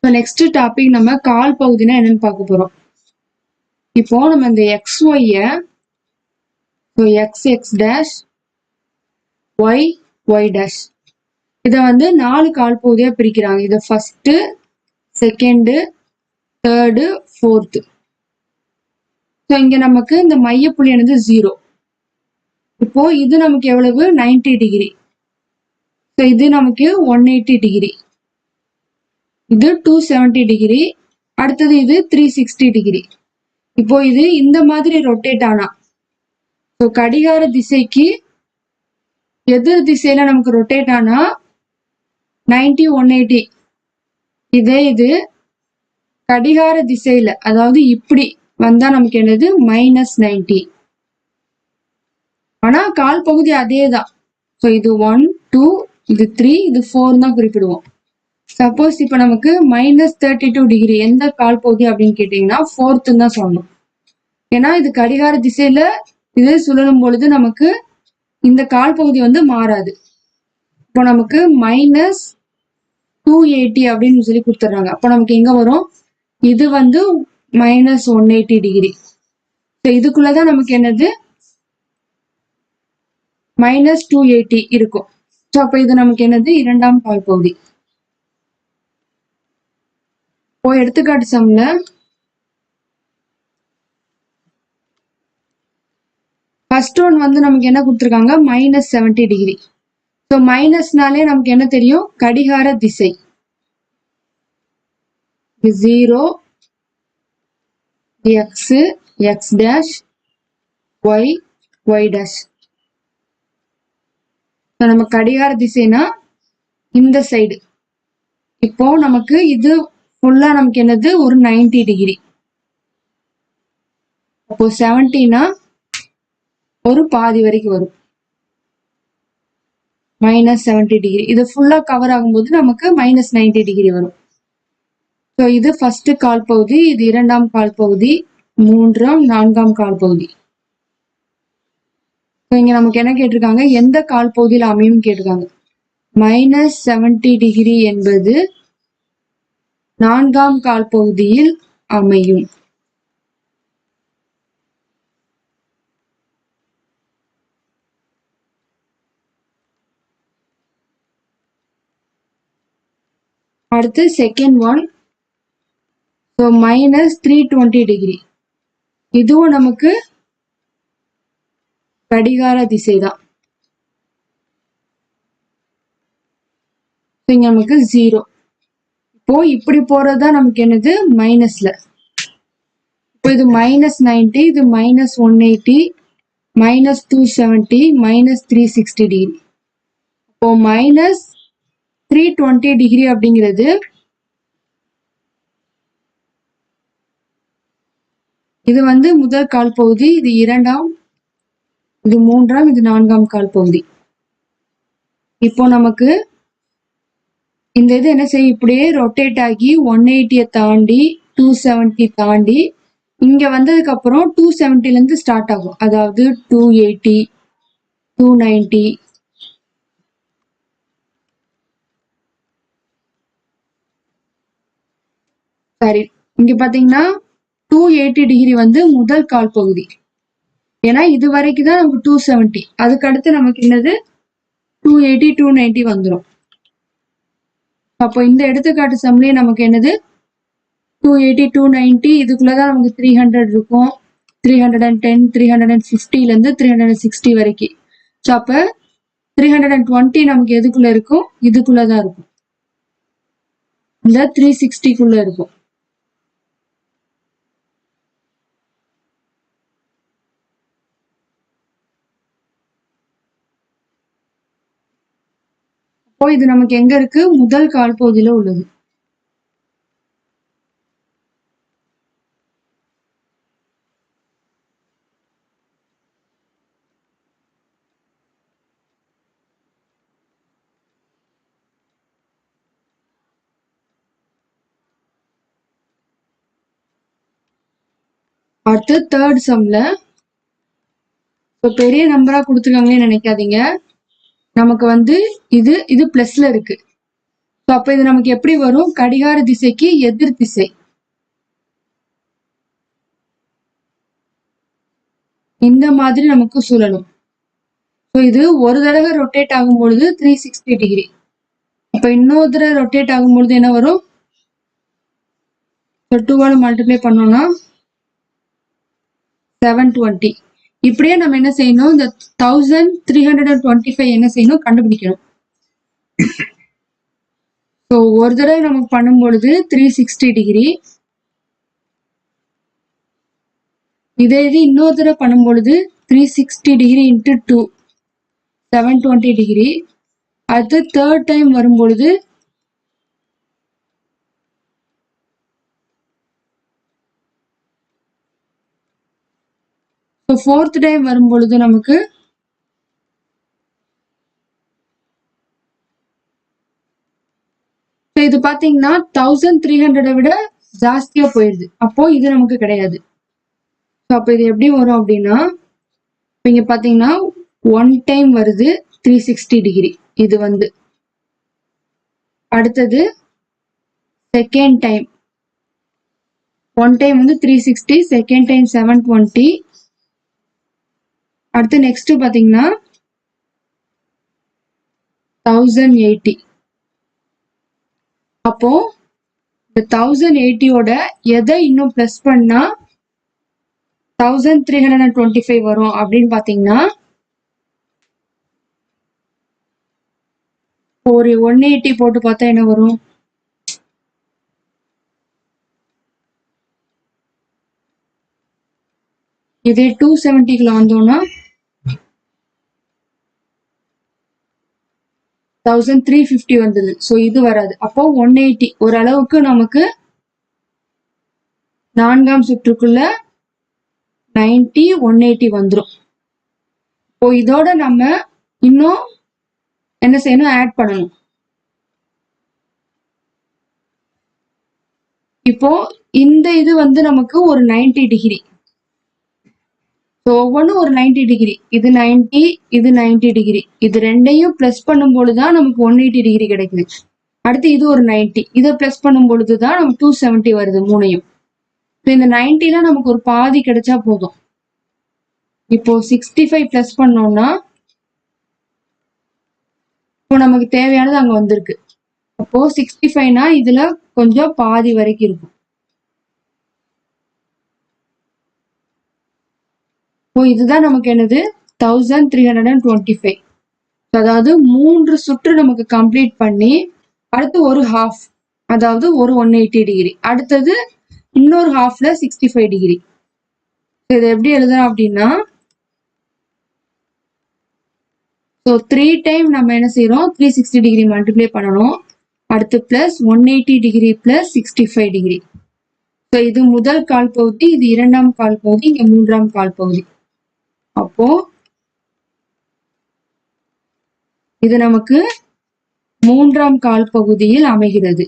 இப்போ next topic நம்ம கால் பகுதினா என்னன்னு பார்க்க போறோம். இப்போ நம்ம இந்த XY X dash Y dash இதை வந்து 4 கால் பகுதியா பிரிக்கிறாங்க. இதை first, second, third, fourth. So இங்க நமக்கு இந்த மையப்புள்ளி என்னது 0. இப்போ இது நமக்கு எவ்வளவு 90 டிகிரி. ஸோ இது நமக்கு 180 டிகிரி, இது 270 டிகிரி, அடுத்தது இது 360 டிகிரி. இப்போ இது இந்த மாதிரி ரொட்டேட் ஆனா, ஸோ கடிகார திசைக்கு எதிர் திசையில நமக்கு ரொட்டேட் ஆனா 90 180. இதே இது கடிகார திசையில, அதாவது இப்படி வந்தா நமக்கு என்னது -90. ஆனா கால் பகுதி அதே தான். ஸோ இது 1 2 இது 3 இது 4 தான் குறிப்பிடுவோம். சப்போஸ் இப்ப நமக்கு -32 டிகிரி எந்த கால் பகுதி அப்படின்னு கேட்டீங்கன்னா ஃபோர்த்துன்னு தான் சொல்லணும். ஏன்னா இது கடிகார திசையில இது சுழலும் பொழுது நமக்கு இந்த கால் பகுதி வந்து மாறாது. இப்போ நமக்கு -280 அப்படின்னு சொல்லி கொடுத்துட்றாங்க. அப்போ நமக்கு எங்க வரும், இது வந்து -180 டிகிரி. ஸோ இதுக்குள்ளதான் நமக்கு என்னது -280 இருக்கும். ஸோ அப்போ இது நமக்கு என்னது இரண்டாம் கால் பகுதி. இப்போ எடுத்துக்காட்டு சம்ல ஃபர்ஸ்ட் ஒன் வந்து நமக்கு என்ன கொடுத்துருக்காங்க, -70 டிகிரி. ஸோ மைனஸ்னாலே நமக்கு என்ன தெரியும், கடிகார திசை. 0 X டேஷ் Y டேஷ். நம்ம கடிகார திசைனா இந்த சைடு. இப்போ நமக்கு இது ஃபுல்லா நமக்கு என்னது ஒரு 90 டிகிரி. அப்போ 70னா ஒரு பாதி வரைக்கும் வரும், -70 டிகிரி. இது ஃபுல்லா கவர் ஆகும்போது நமக்கு -90 டிகிரி வரும். ஸோ இது ஃபர்ஸ்ட் கால் பகுதி, இது இரண்டாம் கால் பகுதி, மூன்றாம் நான்காம் கால் பகுதி. இங்க நமக்கு என்ன கேட்டிருக்காங்க, எந்த கால் பகுதியில் அமையும் கேட்டிருக்காங்க. -70 டிகிரி என்பது நான்காம் கால் பகுதியில் அமையும். அடுத்து செகண்ட் ஒன், ஸோ -320 டிகிரி. இதுவும் நமக்கு கடிகார திசை தான். இங்க நமக்கு 0. இப்போ இப்படி போறதுதான் நமக்கு என்னது மைனஸ்ல. இப்போ இது -90, இது -180, -270, -360 டிகிரி. இப்போ -320 டிகிரி அப்படிங்கிறது இது வந்து முதல் கால் பகுதி, இது இரண்டாம், இது மூன்றாம், இது நான்காம் கால் பகுதி. இப்போ நமக்கு இந்த இது என்ன செய்யும், இப்படியே ரொட்டேட் ஆகி 180 தாண்டி 270 தாண்டி இங்க வந்ததுக்கு அப்புறம் 270ல இருந்து ஸ்டார்ட் ஆகும். அதாவது 280 290. சரி, இங்க பாத்தீங்கன்னா 280 டிகிரி வந்து முதல் கால் பகுதி. ஏன்னா இது வரைக்கும் தான் நமக்கு 270. அதுக்கு அடுத்து நமக்கு என்னது 280 290 வந்துடும். அப்போ இந்த எடுத்துக்காட்டு சம்லயே நமக்கு என்னது 280 290, இதுக்குள்ளதான் நமக்கு 300 இருக்கும், 310 350ல இருந்து 360 வரைக்கும். ஸோ அப்ப 320 நமக்கு எதுக்குள்ள இருக்கும், இதுக்குள்ளதான் இருக்கும், இந்த 360க்குள்ள இருக்கும். அப்போ இது நமக்கு எங்க இருக்கு, முதல் கால் பகுதியில உள்ளது. அடுத்து தேர்ட் சம்ல, இப்போ பெரிய நம்பரா கொடுத்துருக்காங்களே நினைக்காதீங்க. நமக்கு வந்து இது பிளஸ்ல இருக்கு. ஸோ அப்ப இது நமக்கு எப்படி வரும்? கடிகார திசைக்கு எதிர் திசை. இந்த மாதிரி நமக்கு சுழலும். இது ஒரு தடவை ரொட்டேட் ஆகும் பொழுது 360 டிகிரி. அப்ப இன்னொரு தடவை ரொட்டேட் ஆகும் பொழுது என்ன வரும்? 2 மல்டிப்ளை பண்ணோம்னா 720. இப்படியே நம்ம என்ன செய்யணும்? இந்த 1325 என்ன செய்யணும்? கண்டுபிடிக்கணும். ஒரு தடவை நமக்கு பண்ணும் பொழுது 360 டிகிரி. இதே இது இன்னொரு தடவை பண்ணும் பொழுது 360 டிகிரி இன்ட்டு 2 720 டிகிரி. அடுத்து தேர்ட் டைம் வரும் பொழுது ஃபோர்த் டைம் வரும் பொழுது நமக்கு இது பாத்தீங்கன்னா 1300 விட ஜாஸ்தியா போயிடுது. அப்போ இது நமக்கு கிடையாது. அப்ப இது எப்படி வரும் அப்படின்னா, இங்க பாத்தீங்கன்னா 1 டைம் வருது 360 டிகிரி. இது வந்து அடுத்தது செகண்ட் டைம் 1 டைம் வந்து 360, செகண்ட் டைம் 720. அடுத்து நெக்ஸ்ட் பாத்தீங்கன்னா 1080. அப்போ இந்த 1080யோட எதை இன்னும் பிளஸ் பண்ணா 1325 வரும் அப்படின்னு பாத்தீங்கன்னா, ஒரு 180 போட்டு பார்த்தா என்ன வரும்? இதே 270 வந்தோம்னா 1350 வந்தது. இது வராது. அப்போ 180 ஓரளவுக்கு நமக்கு 4ஆம் சுற்றுக்குள்ள 90 180 வந்துடும். இதோட நம்ம இன்னும் என்ன செய்யணும்? ஆட் பண்ணணும். இப்போ இந்த இது வந்து நமக்கு ஒரு 90 டிகிரி. ஒவ்வொன்றும் ஒரு 90 டிகிரி. இது 90, இது 90 டிகிரி. இது ரெண்டையும் பிளஸ் பண்ணும் பொழுதுதான் நமக்கு 180 டிகிரி கிடைக்குது. அடுத்து இது ஒரு 90. இதை பிளஸ் பண்ணும் பொழுதுதான் நமக்கு 270 வருது மூணையும். இந்த 90ல நமக்கு ஒரு பாதி கிடைச்சா போதும். இப்போ 65 பிளஸ் பண்ணோம்னா இப்போ நமக்கு தேவையானது அங்க வந்திருக்கு. அப்போ 65னா இதுல கொஞ்சம் பாதி வரைக்கும் இருக்கும். இதுதான் நமக்கு என்னது? 1325. அதாவது 3 சுற்று நமக்கு கம்ப்ளீட் பண்ணி அடுத்து ஒரு ஹாஃப், அதாவது ஒரு 180 டிகிரி. அடுத்தது இன்னொரு ஹாஃப்ல 65 டிகிரி. இது எப்படி எழுதலாம் அப்படின்னா, 3 டைம் நம்ம என்ன செய்யறோம்? 360 டிகிரி மல்டிப்ளை பண்ணணும். அடுத்து பிளஸ் 180 டிகிரி பிளஸ் 65 டிகிரி. இது முதல் கால் பகுதி, இது இரண்டாம் கால் பகுதி, இங்க மூன்றாம் கால் பகுதி. அப்போ இது நமக்கு மூன்றாம் கால் பகுதியில் அமைகிறது.